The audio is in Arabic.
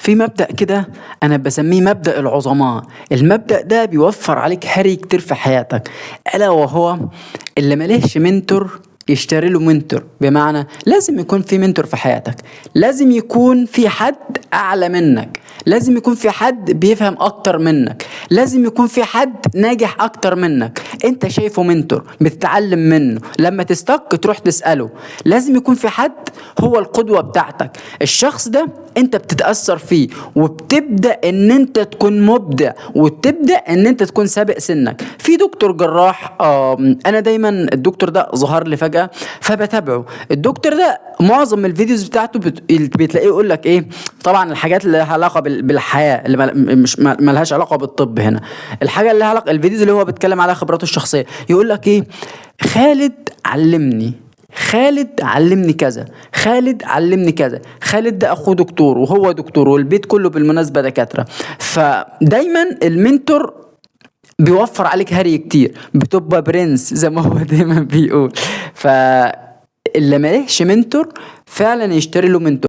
في مبدأ كده أنا بسميه مبدأ العظماء. المبدأ ده بيوفر عليك هري كتير في حياتك، ألا وهو اللي ملهش منتور يشتري له منتور. بمعنى لازم يكون في منتور في حياتك، لازم يكون في حد أعلى منك، لازم يكون في حد بيفهم أكتر منك، لازم يكون في حد ناجح أكتر منك أنت شايفه منتور بتتعلم منه، لما تستك تروح تسأله. لازم يكون في حد هو القدوة بتاعتك، الشخص ده انت بتتأثر فيه وبتبدأ ان انت تكون مبدع وتبدأ ان انت تكون سابق سنك. في دكتور جراح انا دايما الدكتور ده ظهر لي فجأة فبتابعه. الدكتور ده معظم الفيديوز بتاعته بتلاقيه يقول لك ايه، طبعا الحاجات اللي لها علاقة بالحياة اللي مش ملهاش علاقة بالطب هنا، الحاجة اللي لها علاقة الفيديوز اللي هو بيتكلم على خبراته الشخصية، يقول لك ايه، خالد علمني، خالد علمني كذا، خالد علمني كذا. خالد ده اخوه دكتور وهو دكتور والبيت كله بالمناسبة دكاترة. فدايما المنتور بيوفر عليك هري كتير، بتبقى برنس زي ما هو دايما بيقول. فاللي مالهش منتور فعلا يشتري له منتور.